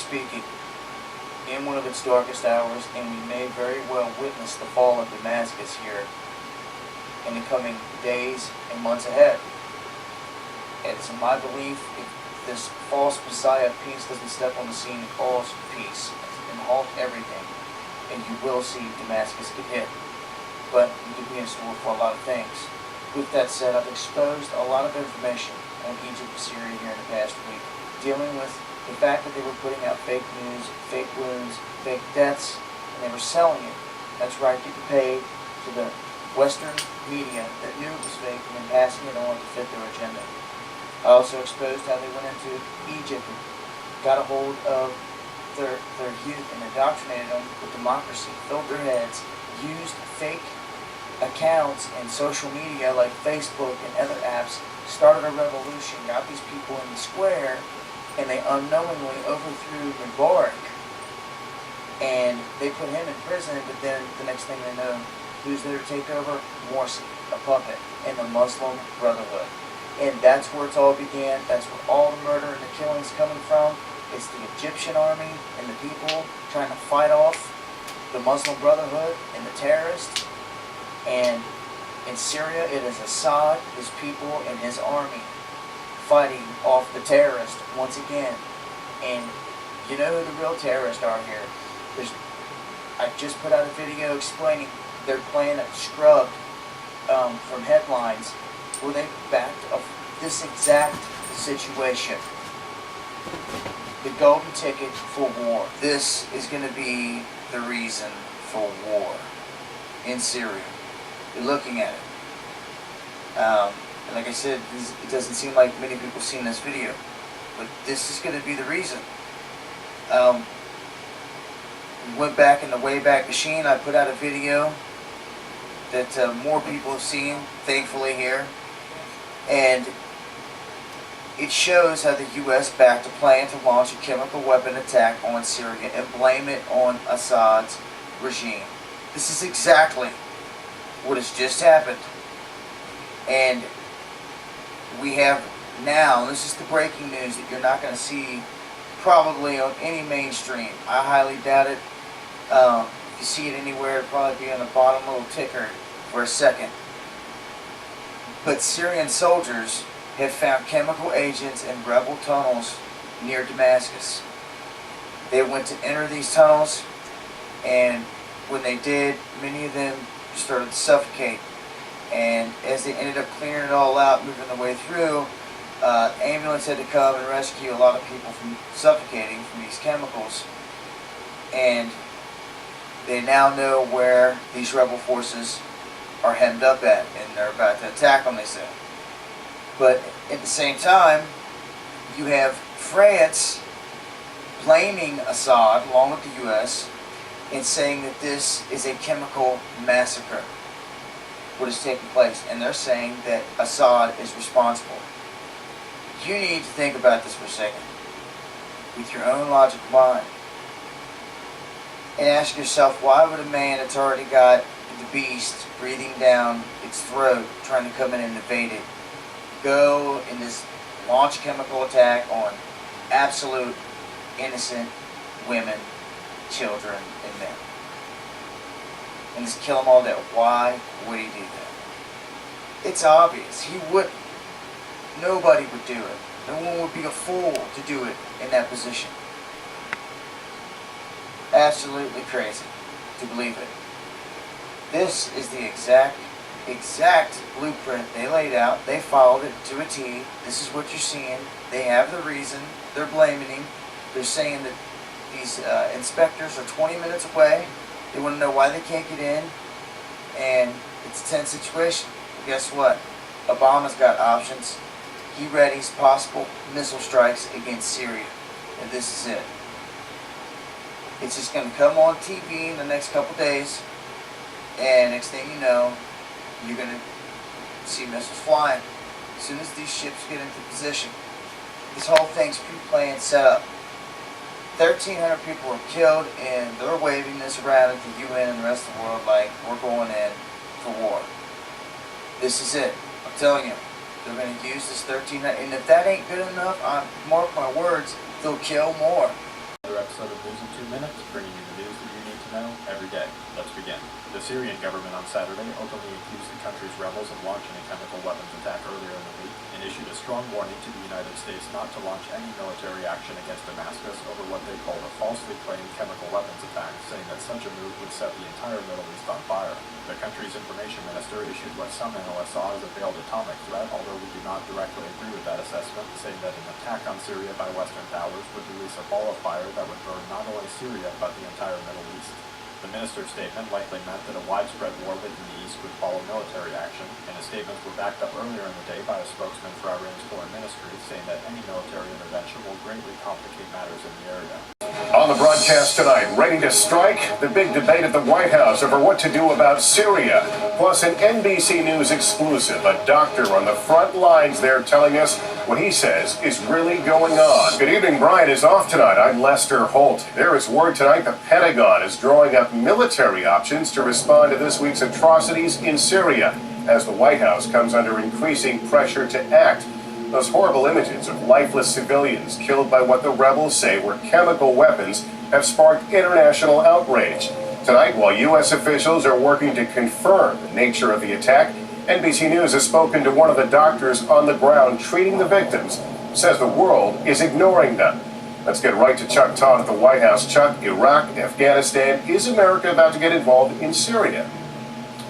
speaking in one of its darkest hours, and we may very well witness the fall of Damascus here in the coming days and months ahead. And it's in my belief, if this false Messiah of peace doesn't step on the scene and cause peace and halt everything, and you will see Damascus get hit. But you could be in store for a lot of things. With that said, I've exposed a lot of information on Egypt and Syria here in the past week, dealing with the fact that they were putting out fake news, fake wounds, fake deaths, and they were selling it. That's right, getting paid to the Western media that knew it was fake and then passing it on to fit their agenda. I also exposed how they went into Egypt and got a hold of their youth and indoctrinated them with democracy, filled their heads, used fake accounts and social media like Facebook and other apps, started a revolution, got these people in the square, and they unknowingly overthrew Mubarak. And they put him in prison, but then the next thing they know, who's there to take over? Morsi, a puppet, and the Muslim Brotherhood. And that's where it's all began. That's where all the murder and the killing's coming from. It's the Egyptian army and the people trying to fight off the Muslim Brotherhood and the terrorists. And in Syria, it is Assad, his people, and his army fighting off the terrorists once again. And you know who the real terrorists are here. I just put out a video explaining their plan scrubbed from headlines where they backed up this exact situation. The golden ticket for war. This is going to be the reason for war in Syria. You're looking at it. And like I said, it doesn't seem like many people have seen this video, but this is going to be the reason. Went back in the Wayback Machine. I put out a video that more people have seen, thankfully, here. And it shows how the U.S. backed a plan to launch a chemical weapon attack on Syria and blame it on Assad's regime. This is exactly what has just happened. And we have now, this is the breaking news that you're not going to see probably on any mainstream. I highly doubt it. If you see it anywhere, it'll probably be on the bottom little ticker for a second. But Syrian soldiers have found chemical agents in rebel tunnels near Damascus. They went to enter these tunnels, and when they did, many of them started to suffocate. And as they ended up clearing it all out, moving their way through, ambulance had to come and rescue a lot of people from suffocating from these chemicals. And they now know where these rebel forces are hemmed up at, and they're about to attack them, they say. But at the same time, you have France blaming Assad, along with the U.S., and saying that this is a chemical massacre, what is taking place. And they're saying that Assad is responsible. You need to think about this for a second, with your own logical mind, and ask yourself, why would a man that's already got the beast breathing down its throat, trying to come in and invade it, go in this launch chemical attack on absolute innocent women, children, and men, and just kill them all dead? Why would he do that? It's obvious. He wouldn't. Nobody would do it. No one would be a fool to do it in that position. Absolutely crazy to believe it. This is the exact blueprint they laid out. They followed it to a T. This is what you're seeing. They have the reason. They're blaming him. They're saying that these inspectors are 20 minutes away. They want to know why they can't get in. And it's a tense situation. But guess what? Obama's got options. He readies possible missile strikes against Syria. And this is it. It's just going to come on TV in the next couple days. And next thing you know, you're going to see missiles flying as soon as these ships get into position. This whole thing's pre-planned, set up. 1,300 people were killed, and they're waving this around at the UN and the rest of the world like we're going in for war. This is it. I'm telling you. They're going to use this 1,300, and if that ain't good enough, mark my words, they'll kill more. Another episode of News in 2 Minutes, bringing you the news that you need to know every day. Let's begin. The Syrian government on Saturday openly accused the country's rebels of launching a chemical weapons attack earlier in the week and issued a strong warning to the United States not to launch any military action against Damascus over what they called a falsely claimed chemical weapons attack, saying that such a move would set the entire Middle East on fire. The country's information minister issued what some analysts saw as a veiled atomic threat, although we do not directly agree with that assessment, saying that an attack on Syria by Western powers would release a ball of fire that would burn not only Syria but the entire Middle East. The minister's statement likely meant that a widespread war within the East would follow military action, and his statements were backed up earlier in the day by a spokesman for Iran's foreign ministry, saying that any military intervention will greatly complicate matters in the area. On the broadcast tonight, ready to strike? The big debate at the White House over what to do about Syria. Plus an NBC News exclusive, a doctor on the front lines there telling us what he says is really going on. Good evening, Brian is off tonight. I'm Lester Holt. There is word tonight the Pentagon is drawing up military options to respond to this week's atrocities in Syria, as the White House comes under increasing pressure to act. Those horrible images of lifeless civilians killed by what the rebels say were chemical weapons have sparked international outrage. Tonight, while U.S. officials are working to confirm the nature of the attack, NBC News has spoken to one of the doctors on the ground treating the victims, says the world is ignoring them. Let's get right to Chuck Todd at the White House. Chuck, Iraq, Afghanistan, is America about to get involved in Syria?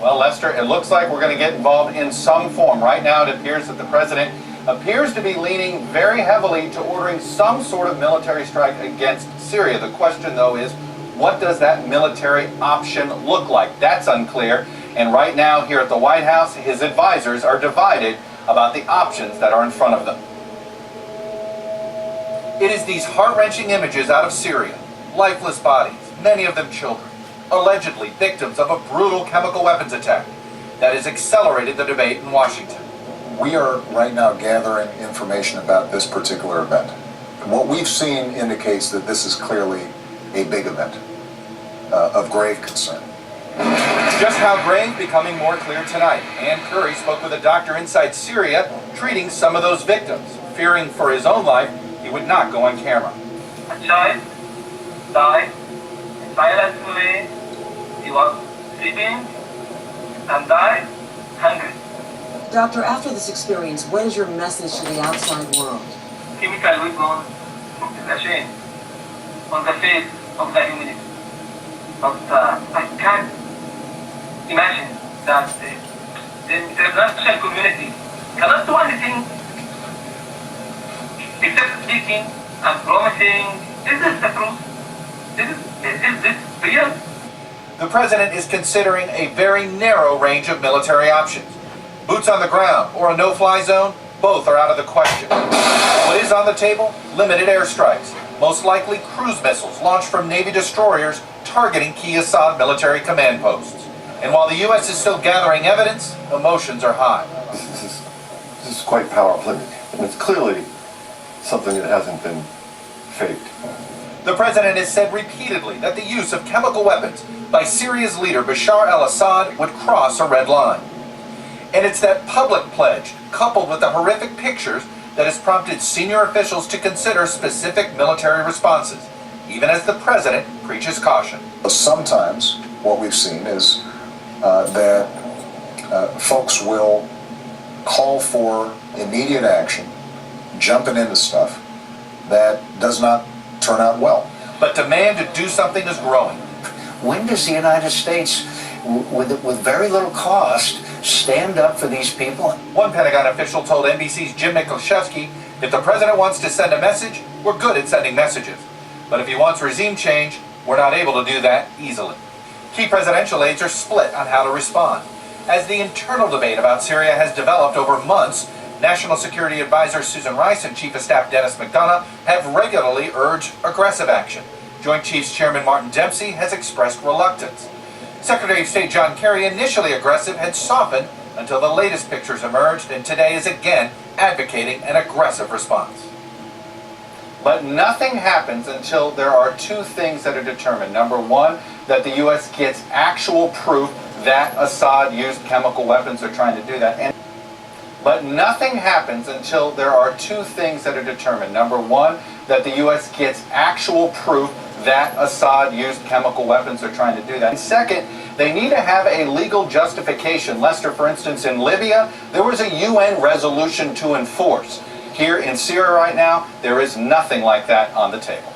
Well, Lester, it looks like we're going to get involved in some form. Right now, it appears that the president appears to be leaning very heavily to ordering some sort of military strike against Syria. The question, though, is what does that military option look like? That's unclear. And right now, here at the White House, his advisors are divided about the options that are in front of them. It is these heart-wrenching images out of Syria, lifeless bodies, many of them children, allegedly victims of a brutal chemical weapons attack, that has accelerated the debate in Washington. We are right now gathering information about this particular event. What we've seen indicates that this is clearly a big event of grave concern. Just how grave becoming more clear tonight. Ann Curry spoke with a doctor inside Syria treating some of those victims. Fearing for his own life, he would not go on camera. A child died silently. He was sleeping and died hungry. Doctor, after this experience, what is your message to the outside world? Chemical weapons is a shame on the face of the humanity. But I can't imagine that the international community cannot do anything except speaking and promising. Is this the truth? Is this real? The president is considering a very narrow range of military options. Boots on the ground or a no-fly zone, both are out of the question. What is on the table? Limited airstrikes, most likely cruise missiles launched from Navy destroyers targeting key Assad military command posts. And while the U.S. is still gathering evidence, emotions are high. This is quite powerful, and it's clearly something that hasn't been faked. The president has said repeatedly that the use of chemical weapons by Syria's leader Bashar al-Assad would cross a red line. And it's that public pledge, coupled with the horrific pictures, that has prompted senior officials to consider specific military responses, even as the president preaches caution. Sometimes what we've seen is that folks will call for immediate action, jumping into stuff that does not turn out well. But demand to do something is growing. When does the United States, with very little cost, stand up for these people? One Pentagon official told NBC's Jim Mikolashevsky, if the president wants to send a message, we're good at sending messages. But if he wants regime change, we're not able to do that easily. Key presidential aides are split on how to respond. As the internal debate about Syria has developed over months, National Security Advisor Susan Rice and Chief of Staff Dennis McDonough have regularly urged aggressive action. Joint Chiefs Chairman Martin Dempsey has expressed reluctance. Secretary of State John Kerry, initially aggressive, had softened until the latest pictures emerged, and today is again advocating an aggressive response. But nothing happens until there are two things that are determined. Number one, that the U.S. gets actual proof that Assad used chemical weapons. They're trying to do that. And But nothing happens until there are two things that are determined. Number one, that the U.S. gets actual proof that Assad used chemical weapons. They're trying to do that. And second, they need to have a legal justification. Lester, for instance, in Libya, there was a UN resolution to enforce. Here in Syria right now, there is nothing like that on the table.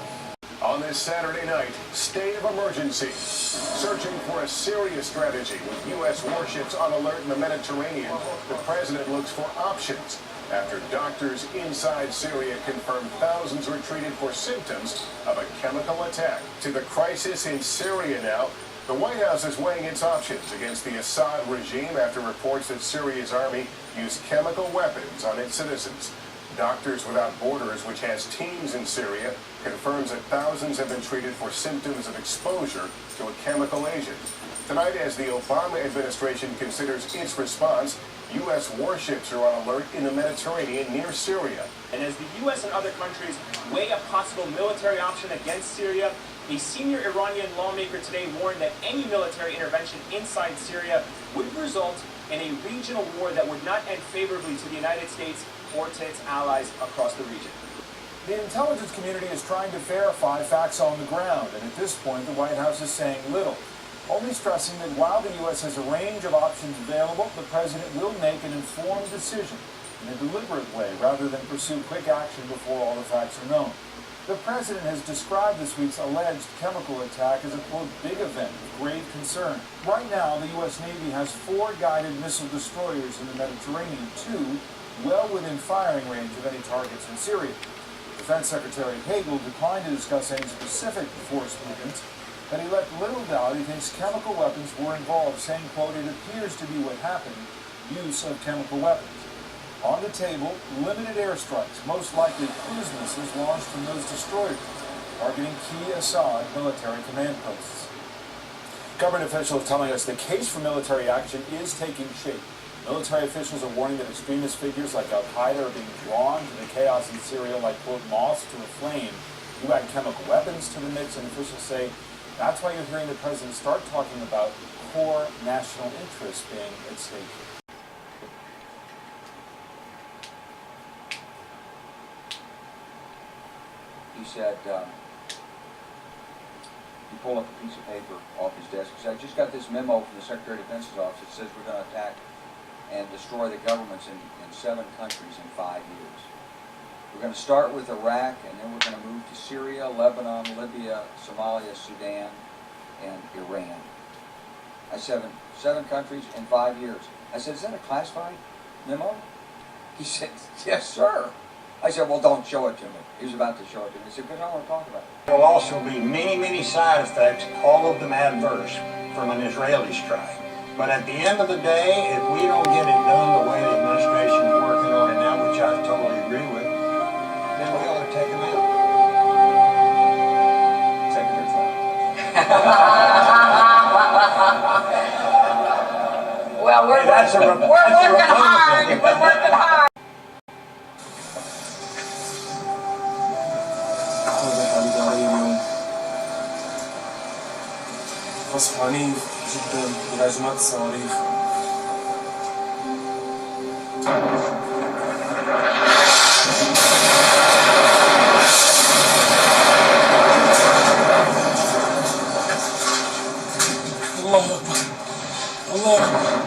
On this Saturday night, state of emergency. Searching for a Syria strategy with U.S. warships on alert in the Mediterranean. The president looks for options after doctors inside Syria confirmed thousands were treated for symptoms of a chemical attack. To the crisis in Syria now, the White House is weighing its options against the Assad regime after reports that Syria's army used chemical weapons on its citizens. Doctors Without Borders, which has teams in Syria, confirms that thousands have been treated for symptoms of exposure to a chemical agent. Tonight, as the Obama administration considers its response, U.S. warships are on alert in the Mediterranean near Syria. And as the U.S. and other countries weigh a possible military option against Syria, a senior Iranian lawmaker today warned that any military intervention inside Syria would result in a regional war that would not end favorably to the United States or to its allies across the region. The intelligence community is trying to verify facts on the ground, and at this point the White House is saying little, only stressing that while the U.S. has a range of options available, the president will make an informed decision in a deliberate way rather than pursue quick action before all the facts are known. The president has described this week's alleged chemical attack as a, quote, big event of grave concern. Right now, the U.S. Navy has 4 guided missile destroyers in the Mediterranean, 2 well within firing range of any targets in Syria. Defense Secretary Hagel declined to discuss any specific force movements, but he left little doubt he thinks chemical weapons were involved, saying, quote, it appears to be what happened, use of chemical weapons. On the table, limited airstrikes, most likely cruise missiles launched from those destroyers, targeting key Assad military command posts. Government officials telling us the case for military action is taking shape. Military officials are warning that extremist figures like Al-Qaeda are being drawn to the chaos in Syria like, quote, moths to a flame. You add chemical weapons to the mix, and officials say that's why you're hearing the president start talking about core national interests being at stake. He said, he pulled up a piece of paper off his desk. He said, I just got this memo from the Secretary of Defense's office that says we're going to attack and destroy the governments in 7 countries in 5 years. We're going to start with Iraq, and then we're going to move to Syria, Lebanon, Libya, Somalia, Sudan, and Iran. I said, 7 countries in 5 years. I said, is that a classified memo? He said, yes, sir. I said, well, don't show it to me. He was about to show it to me. He said, because I want to talk about it. There will also be many, many side effects, all of them adverse, from an Israeli strike. But at the end of the day, if we don't get it done the way the administration is working on it now, which I totally agree with, then we ought to take them out. Well, we're working hard. We're working hard. عنيف جدا بهجمات الصواريخ. الله أكبر الله أكبر